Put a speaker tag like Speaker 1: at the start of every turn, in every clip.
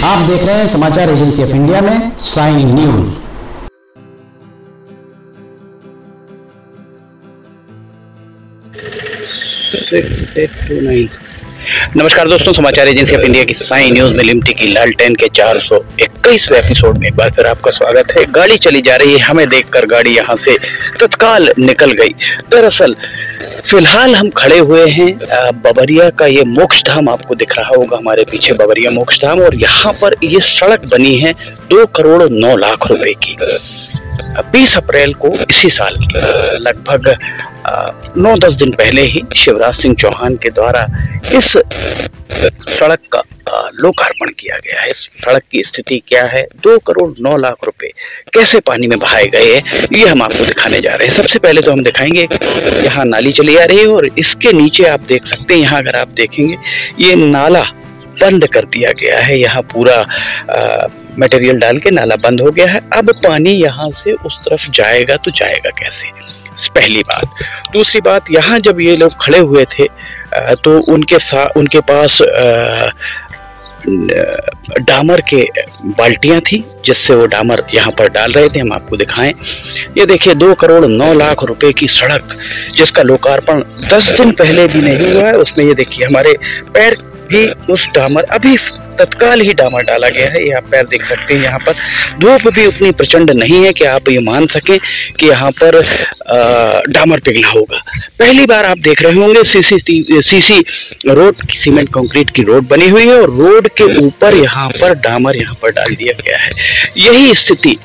Speaker 1: आप देख रहे हैं समाचार एजेंसी ऑफ इंडिया में साई न्यूज।
Speaker 2: नमस्कार दोस्तों, समाचार एजेंसी ऑफ इंडिया की साई न्यूज में लिमटी की लालटेन के 421वें एपिसोड में एक बार फिर आपका स्वागत है। गाड़ी चली जा रही है, हमें देखकर गाड़ी यहां से तत्काल निकल गई। दरअसल फिलहाल हम खड़े हुए हैं बबरिया का ये मोक्ष धाम, आपको दिख रहा होगा हमारे पीछे बबरिया मोक्ष धाम, और यहाँ पर ये सड़क बनी है 2 करोड़ 9 लाख रुपए की। 20 अप्रैल को इसी साल लगभग 9-10 दिन पहले ही शिवराज सिंह चौहान के द्वारा इस सड़क का लोकार्पण किया गया है। इस सड़क की स्थिति क्या है, 2 करोड़ 9 लाख रुपए कैसे पानी में बहाए गए हैं, ये हम आपको दिखाने जा रहे हैं। सबसे पहले तो हम दिखाएंगे यहाँ नाली चली आ रही है और इसके नीचे आप देख सकते हैं, यहाँ अगर आप देखेंगे ये नाला बंद कर दिया गया है। यहाँ पूरा मटेरियल डाल के नाला बंद हो गया है। अब पानी यहाँ से उस तरफ जाएगा तो जाएगा कैसे, पहली बात। दूसरी बात, यहाँ जब ये लोग खड़े हुए थे तो उनके पास डामर के बाल्टियां थी जिससे वो डामर यहाँ पर डाल रहे थे। हम आपको दिखाएं, ये देखिए 2 करोड़ 9 लाख रुपए की सड़क जिसका लोकार्पण 10 दिन पहले भी नहीं हुआ है। उसमें ये देखिए हमारे पैर भी उस डामर, अभी तत्काल ही डामर डाला गया है। ये आप पैर देख सकते हैं। यहाँ पर धूप भी उतनी प्रचंड नहीं है कि आप ये मान सकें कि यहाँ पर डामर पिघला होगा। पहली बार आप देख रहे होंगे सीसी रोड, सीमेंट कंक्रीट की रोड बनी हुई है और रोड के ऊपर यहाँ पर डामर यहाँ पर डाल दिया गया है। यही स्थिति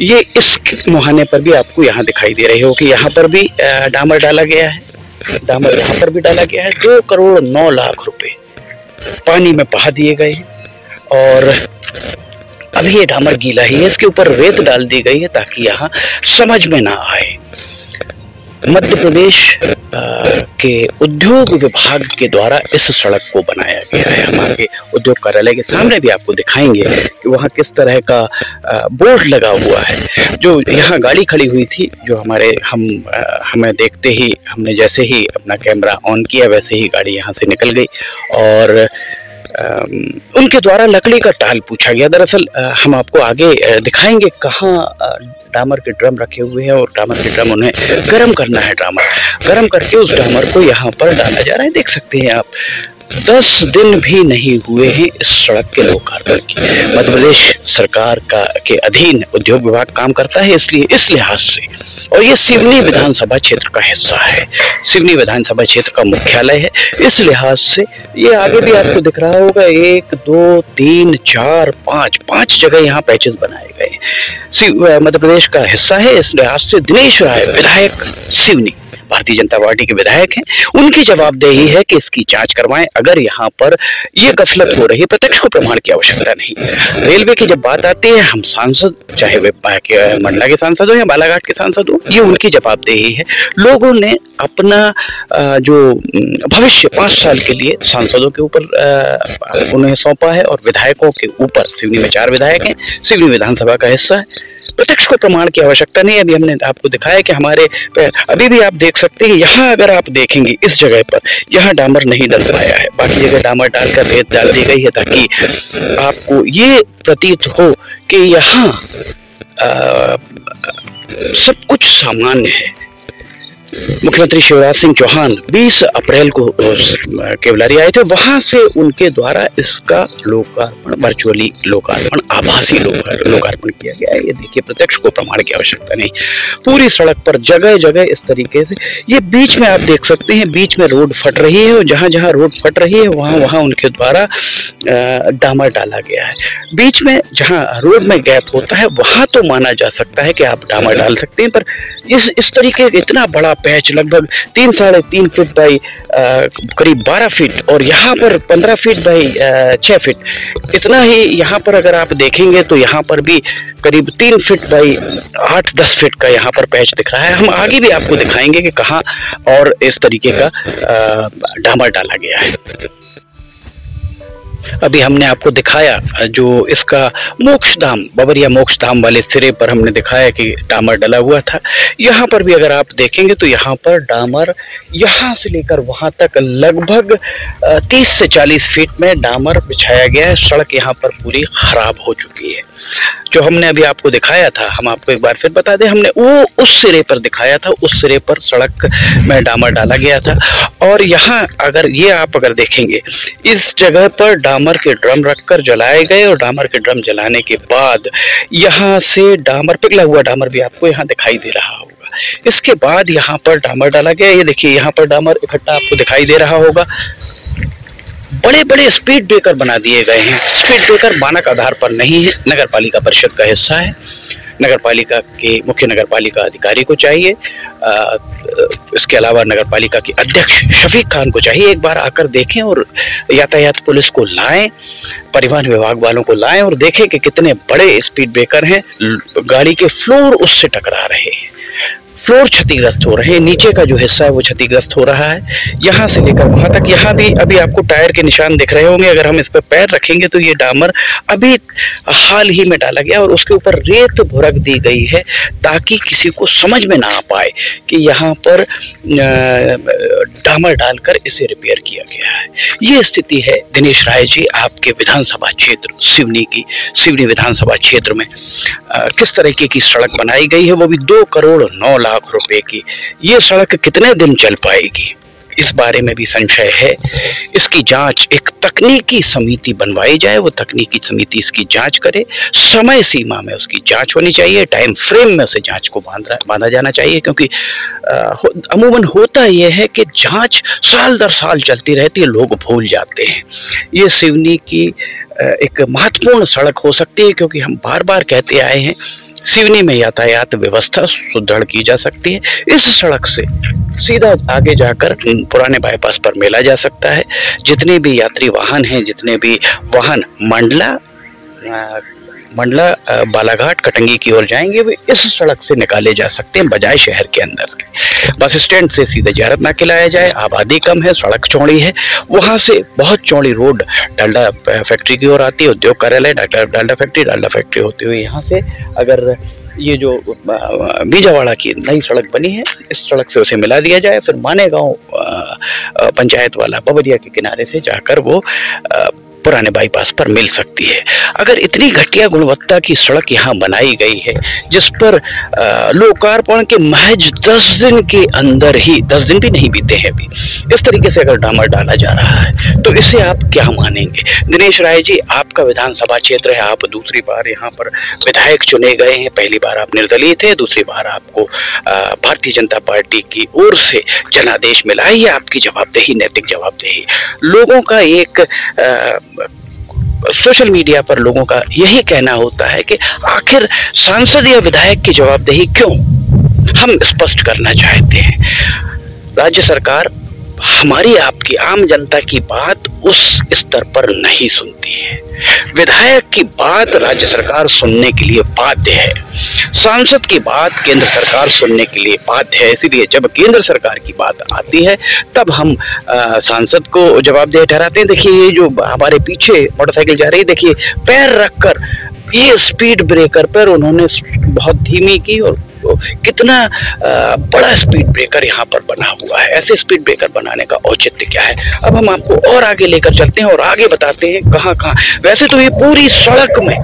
Speaker 2: ये इस मुहाने पर भी आपको यहाँ दिखाई दे रही हो कि यहाँ पर भी डामर डाला गया है। डामर यहाँ पर भी डाला गया है। 2 करोड़ 9 लाख रुपए पानी में बहा दिए गए और अभी ये डामर गीला ही है। इसके ऊपर रेत डाल दी गई है ताकि यहाँ समझ में ना आए। मध्य प्रदेश के उद्योग विभाग के द्वारा इस सड़क को बनाया गया है। हमारे उद्योग कार्यालय के सामने भी आपको दिखाएंगे कि वहाँ किस तरह का बोर्ड लगा हुआ है। जो यहाँ गाड़ी खड़ी हुई थी, जो हमें देखते ही, हमने जैसे ही अपना कैमरा ऑन किया वैसे ही गाड़ी यहाँ से निकल गई और उनके द्वारा लकड़ी का टाल पूछा गया। दरअसल हम आपको आगे दिखाएंगे कहाँ डामर के ड्रम रखे हुए हैं और डामर के ड्रम उन्हें गर्म करना है। डामर गर्म करके उस डामर को यहाँ पर डाला जा रहा है। देख सकते हैं आप, 10 दिन भी नहीं हुए हैं इस सड़क के लोकार्पण की। मध्य प्रदेश सरकार के अधीन उद्योग विभाग काम करता है, इसलिए इस लिहाज से, और ये सिवनी विधानसभा क्षेत्र का हिस्सा है, सिवनी विधानसभा क्षेत्र का मुख्यालय है, इस लिहाज से ये आगे भी आपको दिख रहा होगा 1 2 3 4 5 जगह यहाँ पैचेस बनाए गए। मध्य प्रदेश का हिस्सा है, इस लिहाज से दिनेश राय विधायक सिवनी भारतीय जनता पार्टी के विधायक हैं, उनकी जवाबदेही है कि इसकी जांच करवाएं। अगर यहाँ पर ये गफलत हो रही, प्रत्यक्ष को प्रमाण की आवश्यकता नहीं। रेलवे की जब बात आती है, हम सांसद, चाहे वे मंडला के सांसद हो या बालाघाट के सांसद हो, ये उनकी जवाबदेही है। लोगों ने अपना जो भविष्य 5 साल के लिए सांसदों के ऊपर उन्हें सौंपा है और विधायकों के ऊपर, सिवनी में 4 विधायक हैं, सिवनी विधानसभा का हिस्सा है। प्रत्यक्ष को प्रमाण की आवश्यकता नहीं है। अभी हमने आपको दिखाया कि हमारे अभी भी आप देख सकते हैं, यहाँ अगर आप देखेंगे इस जगह पर यहाँ डामर नहीं डल पाया है, बाकी जगह डामर डालकर रेत डाल दी गई है ताकि आपको ये प्रतीत हो कि यहाँ सब कुछ सामान्य है। मुख्यमंत्री शिवराज सिंह चौहान 20 अप्रैल को केवलारी आए थे, वहां से उनके द्वारा इसका लोकार्पण, वर्चुअली लोकार्पण, आभासी लोकार्पण किया गया है। ये देखिए, प्रत्यक्ष को प्रमाण की आवश्यकता नहीं। पूरी सड़क पर जगह जगह इस तरीके से, ये बीच में आप देख सकते हैं, बीच में रोड फट रही है और जहां जहां रोड फट रही है वहां उनके द्वारा डामर डाला गया है। बीच में जहां रोड में गैप होता है वहां तो माना जा सकता है कि आप डामर डाल सकते हैं, पर इस तरीके इतना बड़ा पैच, लगभग 3-3.5 फीट बाई करीब 12 फीट और यहाँ पर 15 फीट बाई 6 फीट, इतना ही यहाँ पर अगर आप देखेंगे तो यहाँ पर भी करीब 3 फीट बाई 8-10 फीट का यहाँ पर पैच दिख रहा है। हम आगे भी आपको दिखाएंगे कि कहाँ और इस तरीके का डामर डाला गया है। अभी हमने आपको दिखाया जो इसका मोक्षधाम, बबरिया मोक्षधाम वाले सिरे पर हमने दिखाया कि डामर डला हुआ था। यहाँ पर भी अगर आप देखेंगे तो यहाँ पर डामर यहाँ से लेकर वहाँ तक लगभग 30 से 40 फीट में डामर बिछाया गया है। सड़क यहाँ पर पूरी खराब हो चुकी है। जो हमने अभी आपको दिखाया था, हम आपको एक बार फिर बता दें, हमने वो उस सिरे पर दिखाया था, उस सिरे पर सड़क में डामर डाला गया था। और यहाँ अगर ये आप अगर देखेंगे, इस जगह पर डामर के ड्रम रखकर जलाए गए और डामर के ड्रम जलाने के बाद यहाँ से डामर, पिघला हुआ डामर भी आपको यहाँ दिखाई दे रहा होगा। इसके बाद यहाँ पर डामर डाला गया। ये देखिए यहाँ पर डामर इकट्ठा आपको दिखाई दे रहा होगा। बड़े बड़े स्पीड ब्रेकर बना दिए गए हैं। स्पीड ब्रेकर मानक आधार पर नहीं है, नगर पालिका परिषद का हिस्सा है। नगर पालिका के मुख्य नगर पालिका अधिकारी को चाहिए, इसके अलावा नगर पालिका के अध्यक्ष शफीक खान को चाहिए एक बार आकर देखें और यातायात पुलिस को लाएं, परिवहन विभाग वालों को लाएं और देखें कि कितने बड़े स्पीड ब्रेकर हैं। गाड़ी के फ्लोर उससे टकरा रहे हैं, फ्लोर क्षतिग्रस्त हो रहे हैं, नीचे का जो हिस्सा है वो क्षतिग्रस्त हो रहा है। यहाँ से लेकर वहां तक, यहाँ भी अभी आपको टायर के निशान दिख रहे होंगे। अगर हम इस पर पैर रखेंगे तो ये डामर अभी हाल ही में डाला गया और उसके ऊपर रेत भुरक दी गई है ताकि किसी को समझ में ना आ पाए कि यहाँ पर डामर डालकर इसे रिपेयर किया गया है। ये स्थिति है दिनेश राय जी आपके विधानसभा क्षेत्र सिवनी विधानसभा क्षेत्र में किस तरीके की सड़क बनाई गई है, वो भी 2 करोड़ 9 लाख रुपए की। ये सड़क कितने दिन चल पाएगी, इस बारे में भी संशय है। इसकी जांच एक तकनीकी समिति बनवाई जाए, वो तकनीकी समिति इसकी जांच करे, समय सीमा में उसकी जांच होनी चाहिए, टाइम फ्रेम में उसे जांच को बांधा जाना चाहिए। क्योंकि अमूमन होता यह है कि जांच साल दर साल चलती रहती है, लोग भूल जाते हैं। ये सिवनी की एक महत्वपूर्ण सड़क हो सकती है, क्योंकि हम बार बार कहते आए हैं सिवनी में यातायात व्यवस्था सुदृढ़ की जा सकती है। इस सड़क से सीधा आगे जाकर पुराने बाईपास पर मेला जा सकता है। जितने भी यात्री वाहन हैं, जितने भी वाहन मंडला बालाघाट कटंगी की ओर जाएंगे, वे इस सड़क से निकाले जा सकते हैं, बजाय शहर के अंदर। बस स्टैंड से सीधे जियारत नाके लाया जाए, आबादी कम है, सड़क चौड़ी है, वहां से बहुत चौड़ी रोड डालडा फैक्ट्री की ओर आती है, उद्योग कार्यालय डालडा फैक्ट्री होती हुई यहाँ से अगर ये जो बीजावाड़ा की नई सड़क बनी है, इस सड़क से उसे मिला दिया जाए, फिर मानेगांव पंचायत वाला बबरिया के किनारे से जाकर वो पुराने बाईपास पर मिल सकती है। अगर इतनी घटिया गुणवत्ता की सड़क यहाँ बनाई गई है, जिस पर लोकार्पण के महज 10 दिन के अंदर ही, 10 दिन भी नहीं बीते हैं अभी, इस तरीके से अगर डामर डाला जा रहा है तो इसे आप क्या मानेंगे? दिनेश राय जी आपका विधानसभा क्षेत्र है, आप दूसरी बार यहाँ पर विधायक चुने गए हैं। पहली बार आप निर्दलीय थे, दूसरी बार आपको भारतीय जनता पार्टी की ओर से जनादेश मिला है। ये आपकी जवाबदेही, नैतिक जवाबदेही। लोगों का एक सोशल मीडिया पर लोगों का यही कहना होता है कि आखिर सांसद या विधायक की जवाबदेही क्यों? हम स्पष्ट करना चाहते हैं, राज्य सरकार हमारी आपकी आम जनता की बात उस स्तर पर नहीं सुनती है। विधायक की बात राज्य सरकार सुनने के लिए बाध्य है, सांसद की बात केंद्र सरकार सुनने के लिए बाध्य है। इसीलिए जब केंद्र सरकार की बात आती है तब हम सांसद को जवाबदेह ठहराते हैं। देखिए ये जो हमारे पीछे मोटरसाइकिल जा रही है, देखिए पैर रखकर ये स्पीड ब्रेकर पर उन्होंने बहुत धीमी की और कितना बड़ा स्पीड ब्रेकर यहाँ पर बना हुआ है। ऐसे स्पीड ब्रेकर बनाने का औचित्य क्या है? अब हम आपको और आगे लेकर चलते हैं और आगे बताते हैं कहाँ कहाँ। वैसे तो ये पूरी सड़क में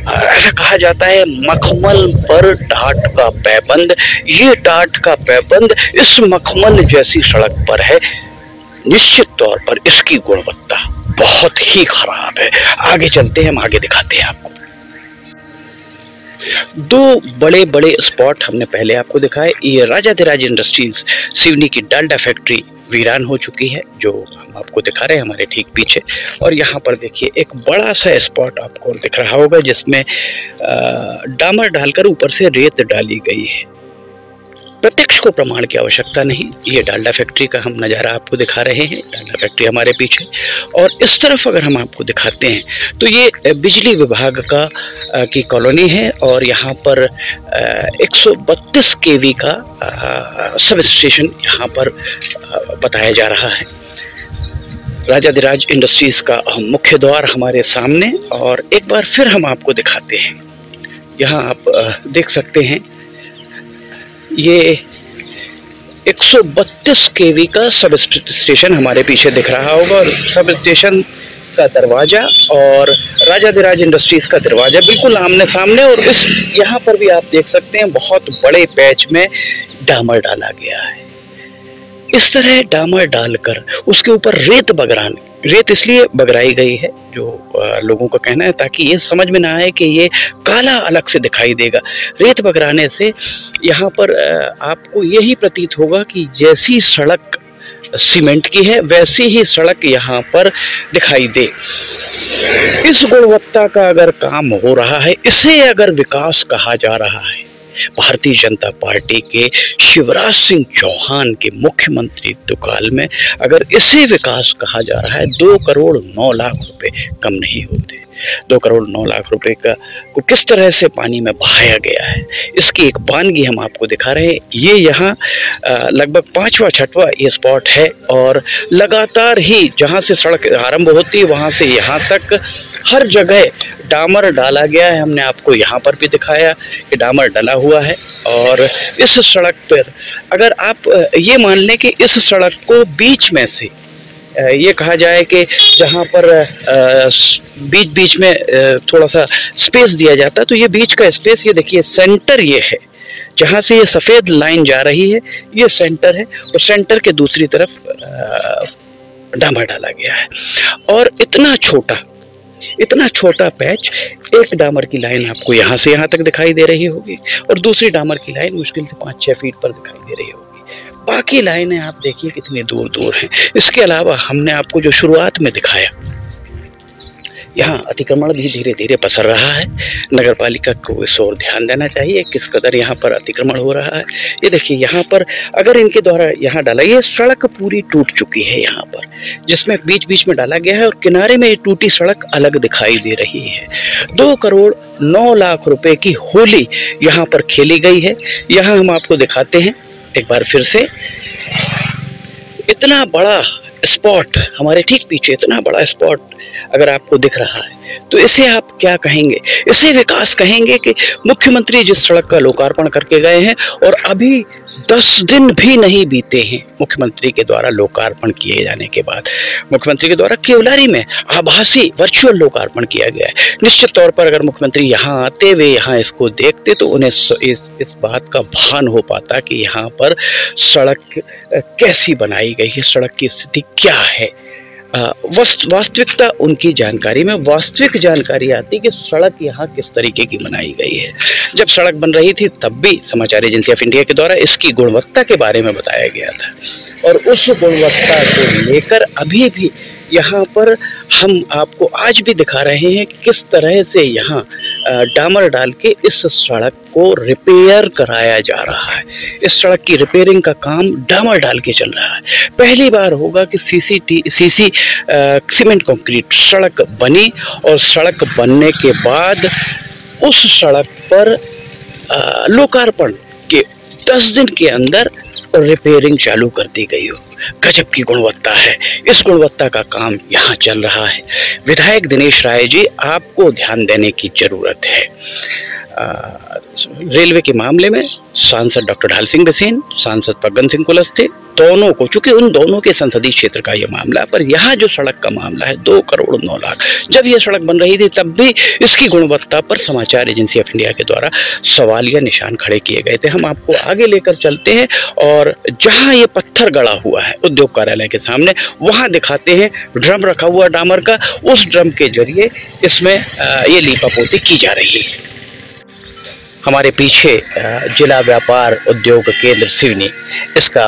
Speaker 2: ऐसा कहा जाता है मखमल पर टाट का पैबंद। ये टाट का पैबंद इस मखमल जैसी सड़क पर है। निश्चित तौर पर इसकी गुणवत्ता बहुत ही खराब है। आगे चलते हैं, हम आगे दिखाते हैं आपको। 2 बड़े बड़े स्पॉट हमने पहले आपको दिखाए। ये राजाधिराज इंडस्ट्रीज सिवनी की डालडा फैक्ट्री वीरान हो चुकी है, जो हम आपको दिखा रहे हैं हमारे ठीक पीछे। और यहाँ पर देखिए एक बड़ा सा स्पॉट आपको दिख रहा होगा जिसमें डामर डालकर ऊपर से रेत डाली गई है। प्रत्यक्ष को प्रमाण की आवश्यकता नहीं। ये डालडा फैक्ट्री का हम नज़ारा आपको दिखा रहे हैं, डालडा फैक्ट्री हमारे पीछे। और इस तरफ अगर हम आपको दिखाते हैं तो ये बिजली विभाग का की कॉलोनी है और यहाँ पर 132 केवी का सब स्टेशन यहाँ पर बताया जा रहा है। राजाधिराज इंडस्ट्रीज का मुख्य द्वार हमारे सामने, और एक बार फिर हम आपको दिखाते हैं। यहाँ आप देख सकते हैं ये 132 केवी का सब स्टेशन हमारे पीछे दिख रहा होगा, और सब स्टेशन का दरवाजा और राजाधिराज इंडस्ट्रीज का दरवाजा बिल्कुल आमने सामने। और इस यहाँ पर भी आप देख सकते हैं बहुत बड़े पैच में डामर डाला गया है। इस तरह डामर डालकर उसके ऊपर रेत इसलिए बगराई गई है, जो लोगों का कहना है, ताकि ये समझ में ना आए कि ये काला अलग से दिखाई देगा। रेत बगराने से यहाँ पर आपको यही प्रतीत होगा कि जैसी सड़क सीमेंट की है वैसी ही सड़क यहाँ पर दिखाई दे। इस गुणवत्ता का अगर काम हो रहा है, इसे अगर विकास कहा जा रहा है, भारतीय जनता पार्टी के शिवराज सिंह चौहान के मुख्यमंत्रित्व काल में अगर इसे विकास कहा जा रहा है, 2 करोड़ 9 लाख रुपए कम नहीं होते। 2 करोड़ 9 लाख रुपए को किस तरह से पानी में बहाया गया है, इसकी एक वानगी हम आपको दिखा रहे हैं। ये यहाँ लगभग 5वां-6वां ये स्पॉट है, और लगातार ही जहाँ से सड़क आरंभ होती है वहाँ से यहाँ तक हर जगह डामर डाला गया है। हमने आपको यहाँ पर भी दिखाया कि डामर डला हुआ है। और इस सड़क पर अगर आप ये मान लें कि इस सड़क को बीच में से ये कहा जाए कि जहाँ पर बीच में थोड़ा सा स्पेस दिया जाता है, तो ये बीच का स्पेस, ये देखिए सेंटर ये है, जहाँ से ये सफ़ेद लाइन जा रही है ये सेंटर है, और सेंटर के दूसरी तरफ डामर डाला गया है। और इतना छोटा पैच, एक डामर की लाइन आपको यहाँ से यहाँ तक दिखाई दे रही होगी, और दूसरी डामर की लाइन मुश्किल से 5-6 फीट पर दिखाई दे रही होगी। बाकी लाइनें आप देखिए कितनी दूर दूर हैं। इसके अलावा हमने आपको जो शुरुआत में दिखाया, यहाँ अतिक्रमण भी धीरे धीरे पसर रहा है। नगर पालिका को इस ओर ध्यान देना चाहिए किस कदर यहाँ पर अतिक्रमण हो रहा है। ये देखिए यहाँ पर अगर इनके द्वारा यहाँ डाला, ये सड़क पूरी टूट चुकी है यहाँ पर, जिसमें बीच बीच में डाला गया है, और किनारे में ये टूटी सड़क अलग दिखाई दे रही है। 2 करोड़ 9 लाख रुपए की होली यहाँ पर खेली गई है। यहाँ हम आपको दिखाते हैं एक बार फिर से, इतना बड़ा स्पॉट हमारे ठीक पीछे, इतना बड़ा स्पॉट अगर आपको दिख रहा है तो इसे आप क्या कहेंगे? इसे विकास कहेंगे कि मुख्यमंत्री जिस सड़क का लोकार्पण करके गए हैं और अभी 10 दिन भी नहीं बीते हैं मुख्यमंत्री के द्वारा लोकार्पण किए जाने के बाद, मुख्यमंत्री के द्वारा केवलारी में आभासी वर्चुअल लोकार्पण किया गया है। निश्चित तौर पर अगर मुख्यमंत्री यहाँ आते हुए यहाँ इसको देखते तो उन्हें इस बात का भान हो पाता कि यहाँ पर सड़क कैसी बनाई गई है, सड़क की स्थिति क्या है। वास्तविकता उनकी जानकारी में वास्तविक जानकारी आती कि सड़क यहाँ किस तरीके की बनाई गई है। जब सड़क बन रही थी तब भी समाचार एजेंसी ऑफ इंडिया के द्वारा इसकी गुणवत्ता के बारे में बताया गया था, और उस गुणवत्ता को लेकर अभी भी यहाँ पर हम आपको आज भी दिखा रहे हैं किस तरह से यहाँ डामर डाल के इस सड़क को रिपेयर कराया जा रहा है। इस सड़क की रिपेयरिंग का काम डामर डाल के चल रहा है। पहली बार होगा कि सीमेंट कंक्रीट सड़क बनी, और सड़क बनने के बाद उस सड़क पर लोकार्पण के 10 दिन के अंदर रिपेयरिंग चालू कर दी गई हो। गजब की गुणवत्ता है, इस गुणवत्ता का काम यहाँ चल रहा है। विधायक दिनेश राय जी, आपको ध्यान देने की जरूरत है। रेलवे के मामले में सांसद डॉक्टर ढाल सिंह बिसेन, सांसद फग्गन सिंह कुलस्ते, दोनों को, चूंकि उन दोनों के संसदीय क्षेत्र का ये मामला, पर यहाँ जो सड़क का मामला है 2 करोड़ 9 लाख, जब ये सड़क बन रही थी तब भी इसकी गुणवत्ता पर समाचार एजेंसी ऑफ इंडिया के द्वारा सवालिया निशान खड़े किए गए थे। हम आपको आगे लेकर चलते हैं और जहाँ ये पत्थर गड़ा हुआ है उद्योग कार्यालय के सामने, वहाँ दिखाते हैं ड्रम रखा हुआ डामर का। उस ड्रम के जरिए इसमें ये लीपापोती की जा रही है। हमारे पीछे जिला व्यापार उद्योग केंद्र सिवनी, इसका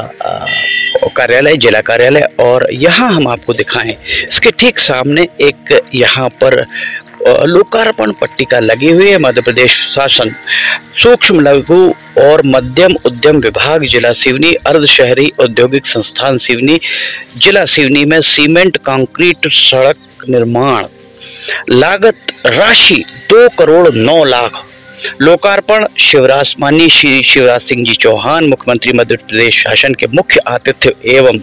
Speaker 2: कार्यालय, जिला कार्यालय, और यहाँ हम आपको दिखाएं इसके ठीक सामने एक यहाँ पर लोकार्पण पट्टिका लगी हुई है। मध्य प्रदेश शासन सूक्ष्म लघु और मध्यम उद्यम विभाग जिला सिवनी, अर्ध शहरी औद्योगिक संस्थान सिवनी, जिला सिवनी में सीमेंट कंक्रीट सड़क निर्माण, लागत राशि 2 करोड़ 9 लाख, लोकार्पण माननीय श्री शिवराज सिंह जी चौहान, मुख्यमंत्री मध्य प्रदेश शासन के मुख्य आतिथ्य एवं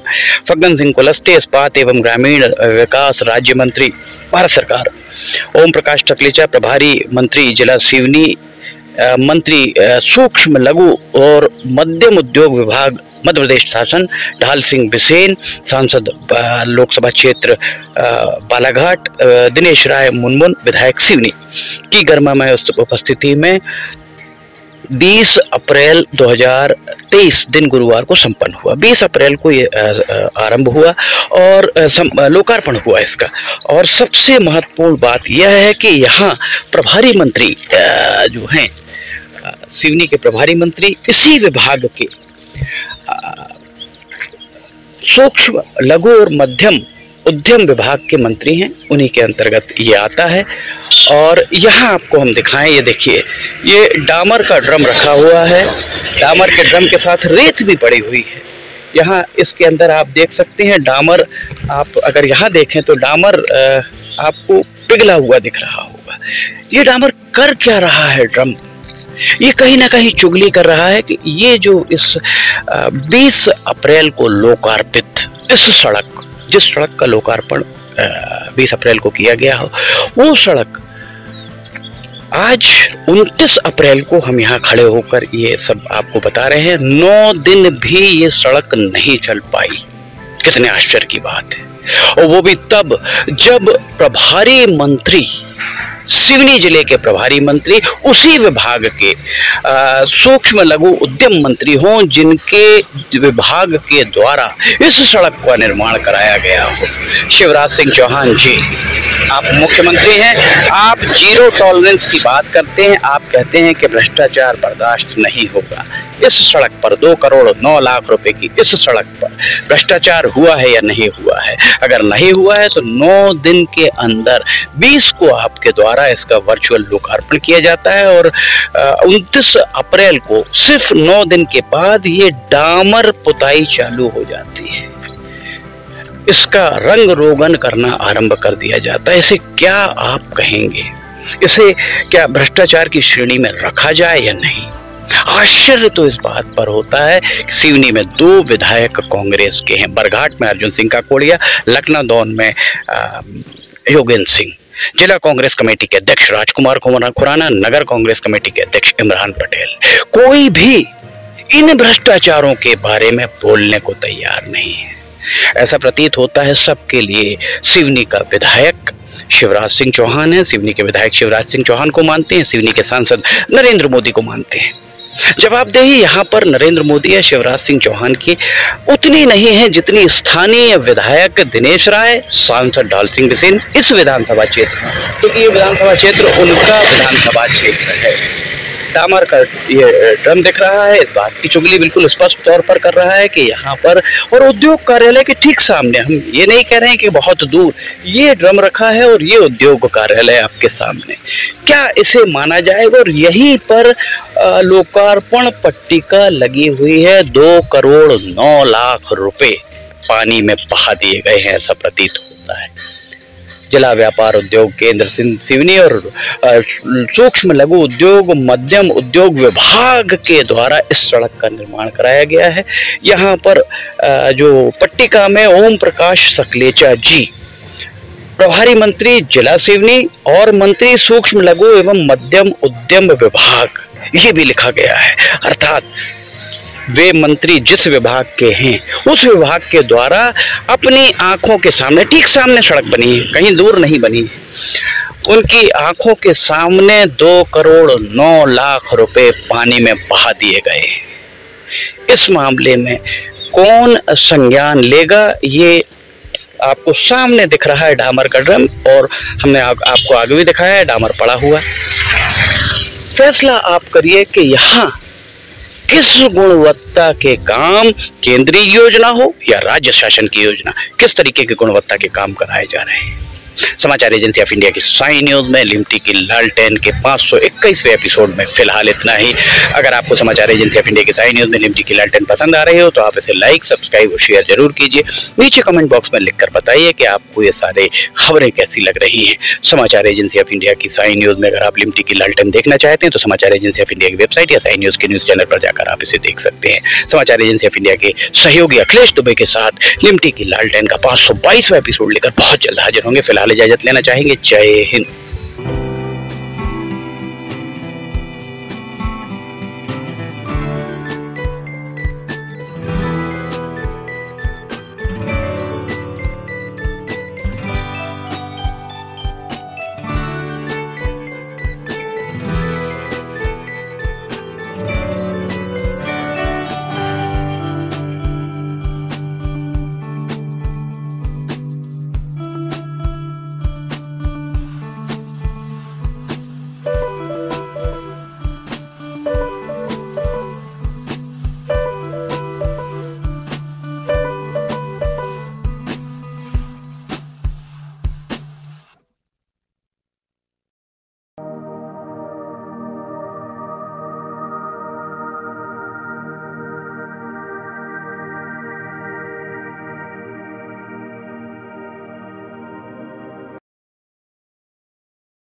Speaker 2: फग्गन सिंह कुलस्ते, इस्पात एवं ग्रामीण विकास राज्य मंत्री भारत सरकार, ओम प्रकाश टकलेचा प्रभारी मंत्री जिला सिवनी, मंत्री सूक्ष्म लघु और मध्यम उद्योग विभाग मध्य प्रदेश शासन ढाल सिंह बिसेन, सांसद लोकसभा क्षेत्र बालाघाट दिनेश राय मुनमुन, विधायक सिवनी की गर्मामय उपस्थिति में 20 अप्रैल 2023 दिन गुरुवार को संपन्न हुआ। 20 अप्रैल को ये आरंभ हुआ और लोकार्पण हुआ इसका। और सबसे महत्वपूर्ण बात यह है कि यहाँ प्रभारी मंत्री जो हैं सिवनी के प्रभारी मंत्री इसी विभाग के सूक्ष्म लघु और मध्यम उद्यम विभाग के मंत्री हैं, उन्हीं के अंतर्गत ये आता है। और यहाँ आपको हम दिखाएं, ये देखिए, ये डामर का ड्रम रखा हुआ है, डामर के ड्रम के साथ रेत भी पड़ी हुई है। यहाँ इसके अंदर आप देख सकते हैं डामर, आप अगर यहाँ देखें तो डामर आपको पिघला हुआ दिख रहा होगा। ये डामर कर क्या रहा है ड्रम? ये कहीं ना कहीं चुगली कर रहा है कि ये जो इस 20 अप्रैल को लोकार्पित इस सड़क, जिस सड़क का लोकार्पण 20 अप्रैल को किया गया हो, वो सड़क आज 29 अप्रैल को हम यहाँ खड़े होकर ये सब आपको बता रहे हैं, 9 दिन भी ये सड़क नहीं चल पाई। कितने आश्चर्य की बात है। और वो भी तब जब प्रभारी मंत्री, सिवनी जिले के प्रभारी मंत्री उसी विभाग के सूक्ष्म लघु उद्यम मंत्री हों जिनके विभाग के द्वारा इस सड़क का निर्माण कराया गया हो। शिवराज सिंह चौहान जी, आप मुख्यमंत्री हैं, आप जीरो टॉलरेंस की बात करते हैं, आप कहते हैं कि भ्रष्टाचार बर्दाश्त नहीं होगा। इस सड़क पर 2 करोड़ 9 लाख रुपए की इस सड़क पर भ्रष्टाचार हुआ है या नहीं हुआ है? अगर नहीं हुआ है तो 9 दिन के अंदर 20 को आपके द्वारा इसका वर्चुअल लोकार्पण किया जाता है और 29 अप्रैल को सिर्फ 9 दिन के बाद ये डामर पुताई चालू हो जाती है, इसका रंग रोगन करना आरंभ कर दिया जाता है। इसे क्या आप कहेंगे? इसे क्या भ्रष्टाचार की श्रेणी में रखा जाए या नहीं? आश्चर्य तो इस बात पर होता है कि सिवनी में 2 विधायक कांग्रेस के हैं, बरघाट में अर्जुन सिंह काकोड़िया, लखनऊ दौन में योगेंद्र सिंह, जिला कांग्रेस कमेटी के अध्यक्ष राजकुमार खुराना, नगर कांग्रेस कमेटी के अध्यक्ष इमरान पटेल, कोई भी इन भ्रष्टाचारों के बारे में बोलने को तैयार नहीं है। ऐसा प्रतीत होता है सबके लिए सिवनी का विधायक शिवराज सिंह चौहान है, सिवनी के विधायक शिवराज सिंह चौहान को मानते हैं, सिवनी के सांसद नरेंद्र मोदी को मानते हैं। जवाबदेही यहाँ पर नरेंद्र मोदी या शिवराज सिंह चौहान की उतनी नहीं है जितनी स्थानीय विधायक दिनेश राय, सांसद ढाल सिंह बिसेन इस विधानसभा क्षेत्र, क्योंकि ये विधानसभा क्षेत्र उनका विधानसभा क्षेत्र है। डामर का ये ड्रम दिख रहा है, इस बात की चुगली बिल्कुल स्पष्ट तौर पर कर रहा है कि यहाँ पर, और उद्योग कार्यालय के ठीक सामने, हम ये नहीं कह रहे हैं कि बहुत दूर, ये ड्रम रखा है और ये उद्योग कार्यालय आपके सामने, क्या इसे माना जाएगा? और यहीं पर लोकार्पण पट्टिका लगी हुई है, 2 करोड़ 9 लाख रुपए पानी में बहा दिए गए हैं, ऐसा प्रतीत होता है। जिला व्यापार उद्योग केंद्र सिवनी और सूक्ष्म लघु उद्योग मध्यम उद्योग विभाग के द्वारा इस सड़क का निर्माण कराया गया है। यहाँ पर जो पट्टिका में ओम प्रकाश टकलेचा जी, प्रभारी मंत्री जिला सिवनी और मंत्री सूक्ष्म लघु एवं मध्यम उद्यम विभाग, ये भी लिखा गया है। अर्थात वे मंत्री जिस विभाग के हैं उस विभाग के द्वारा अपनी आंखों के सामने, ठीक सामने सड़क बनी है, कहीं दूर नहीं बनी है, उनकी आंखों के सामने 2 करोड़ 9 लाख रुपए पानी में बहा दिए गए। इस मामले में कौन संज्ञान लेगा? ये आपको सामने दिख रहा है डामर का ड्रम, और हमने आपको आगे भी दिखाया है डामर पड़ा हुआ। फैसला आप करिए कि यहाँ किस गुणवत्ता के काम, केंद्रीय योजना हो या राज्य शासन की योजना, किस तरीके की गुणवत्ता के काम कराए जा रहे हैं। समाचार एजेंसी ऑफ इंडिया की साई न्यूज में लिमटी की लालटेन के 521वें एपिसोड में फिलहाल इतना ही। अगर आपको समाचार एजेंसी ऑफ इंडिया की साई न्यूज में लिमटी की लालटेन पसंद आ रही हो तो आप इसे लाइक, सब्सक्राइब और शेयर जरूर कीजिए। नीचे कमेंट बॉक्स में लिखकर बताइए कि आपको ये सारे खबरें कैसी लग रही हैं। समाचार एजेंसी ऑफ इंडिया की साई न्यूज में अगर आप लिमटी की लालटेन देखना चाहते हैं तो समाचार एजेंसी ऑफ इंडिया की वेबसाइट या साई न्यूज के न्यूज चैनल पर जाकर आप इसे देख सकते हैं। समाचार एजेंसी ऑफ इंडिया के सहयोगी अखिलेश दुबे के साथ लिमटी की लालटेन का 522वां एपिसोड लेकर बहुत जल्द हाजिर होंगे। फिलहाल इजाजत लेना चाहेंगे। जय हिंद।